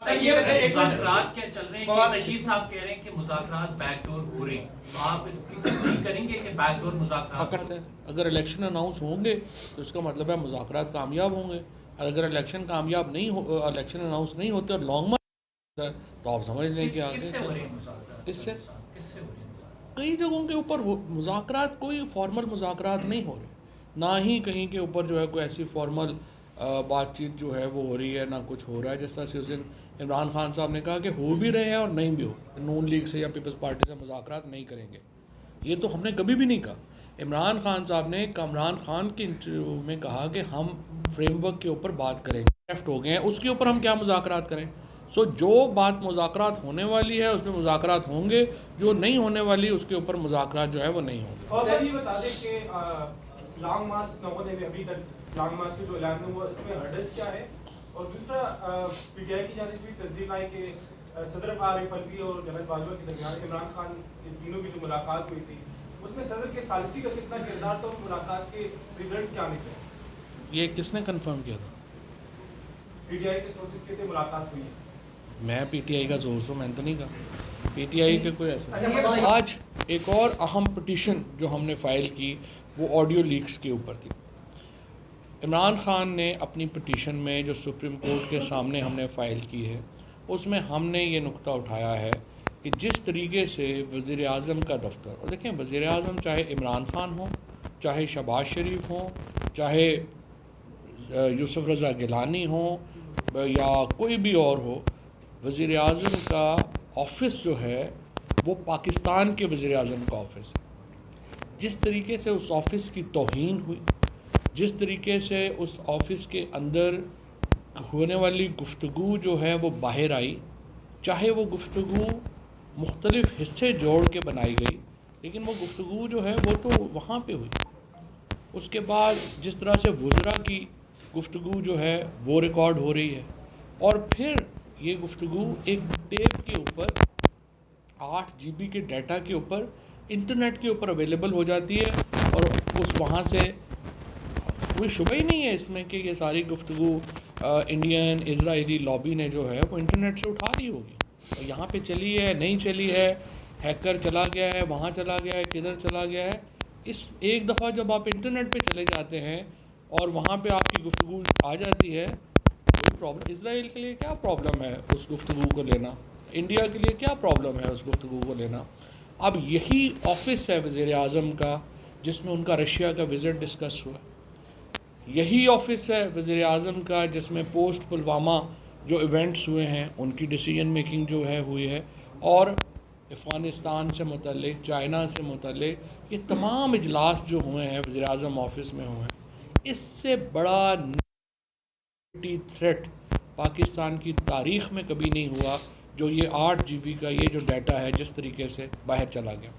مذاکرات کیا چل رہے ہیں کہ رشید صاحب کہہ رہے ہیں کہ مذاکرات بیک ڈور ہو رہے ہیں، آپ اس کی تصدیق کریں گے کہ بیک ڈور مذاکرات ہے؟ اگر الیکشن اناؤنس ہوں گے تو اس کا مطلب ہے مذاکرات کامیاب ہوں گے، اور اگر الیکشن کامیاب نہیں ہو، الیکشن اناؤنس نہیں ہوتے اور لانگ مارچ ہے تو آپ سمجھ لیں کہ آگے اس سے کئی جگہوں کے اوپر مذاکرات، کوئی فارمل مذاکرات نہیں ہو رہے، نہ ہی کہیں کے اوپر جو ہے کوئی ایسی فارمل بات چیت جو ہے وہ ہو رہی ہے، نہ کچھ ہو رہا ہے. جس طرح سے اس دن عمران خان صاحب نے کہا کہ ہو بھی رہے ہیں اور نہیں بھی ہو، نون لیگ سے یا پیپلز پارٹی سے مذاکرات نہیں کریں گے. یہ تو ہم نے کبھی بھی نہیں کہا. عمران خان صاحب نے کامران خان کے انٹرویو میں کہا کہ ہم فریم ورک کے اوپر بات کریں گے، لیفٹ ہو گئے ہیں، اس کے اوپر ہم کیا مذاکرات کریں. جو بات مذاکرات ہونے والی ہے اس میں مذاکرات ہوں گے، جو نہیں ہونے والی اس کے اوپر مذاکرات جو ہے وہ نہیں ہوں گے. سر یہ بتا دیں کہ لانگ مارچ نہ ہونے میں ابھی تک لانگ مارچ کے جو اعلان ہوا اس میں ہرڈلس کیا ہے، اور دوسرا پی ٹی آئی کی جانب سے بھی تصدیق آئی کہ صدر عارف الوی اور جنرل باجوہ کے درمیان عمران خان ان تینوں کی جو ملاقات ہوئی تھی اس میں صدر کے ثالثی کا کتنا کردار تھا، اس ملاقات کے ریزلٹس کیا نکلے؟ یہ کس نے کنفرم کیا تھا؟ پی ٹی آئی کے سورسز کے تھے ملاقات ہوئی ہے. میں پی ٹی آئی کا سورس ہوں، میں نے تو نہیں کہا پی ٹی آئی کے کوئی ایسا. آج ایک اور اہم پٹیشن جو ہم نے فائل کی وہ آڈیو لیکس کے اوپر تھی. عمران خان نے اپنی پٹیشن میں جو سپریم کورٹ کے سامنے ہم نے فائل کی ہے اس میں ہم نے یہ نقطہ اٹھایا ہے کہ جس طریقے سے وزیر اعظم کا دفتر، اور دیکھیں وزیر اعظم چاہے عمران خان ہوں، چاہے شہباز شریف ہوں، چاہے یوسف رضا گیلانی ہوں یا کوئی بھی اور ہو، وزیر اعظم کا آفس جو ہے وہ پاکستان کے وزیر اعظم کا آفس ہے. جس طریقے سے اس آفس کی توہین ہوئی، جس طریقے سے اس آفس کے اندر ہونے والی گفتگو جو ہے وہ باہر آئی، چاہے وہ گفتگو مختلف حصے جوڑ کے بنائی گئی لیکن وہ گفتگو جو ہے وہ تو وہاں پہ ہوئی. اس کے بعد جس طرح سے وزراء کی گفتگو جو ہے وہ ریکارڈ ہو رہی ہے، اور پھر یہ گفتگو ایک ٹیپ کے اوپر 8 GB کے ڈیٹا کے اوپر انٹرنیٹ کے اوپر اویلیبل ہو جاتی ہے، اور اس وہاں سے کوئی شبہ ہی نہیں ہے اس میں کہ یہ ساری گفتگو انڈین اسرائیلی لابی نے جو ہے وہ انٹرنیٹ سے اٹھا لی ہوگی، اور یہاں پہ چلی ہے نہیں چلی ہے، ہیکر چلا گیا ہے، وہاں چلا گیا ہے، کدھر چلا گیا ہے. اس ایک دفعہ جب آپ انٹرنیٹ پہ چلے جاتے ہیں اور وہاں پہ آپ کی گفتگو آ جاتی ہے، کوئی پرابلم. اسرائیل کے لیے کیا پرابلم ہے اس گفتگو کو لینا، انڈیا کے لیے کیا پرابلم ہے اس گفتگو کو لینا. اب یہی آفس ہے وزیر اعظم کا جس میں ان کا رشیا کا وزٹ ڈسکس ہوا، یہی آفس ہے وزیر اعظم کا جس میں پوسٹ پلوامہ جو ایونٹس ہوئے ہیں ان کی ڈیسیجن میکنگ جو ہے ہوئی ہے، اور افغانستان سے متعلق، چائنا سے متعلق یہ تمام اجلاس جو ہوئے ہیں وزیر اعظم آفس میں ہوئے ہیں. اس سے بڑا تھریٹ پاکستان کی تاریخ میں کبھی نہیں ہوا جو یہ 8 GB کا یہ جو ڈیٹا ہے جس طریقے سے باہر چلا گیا.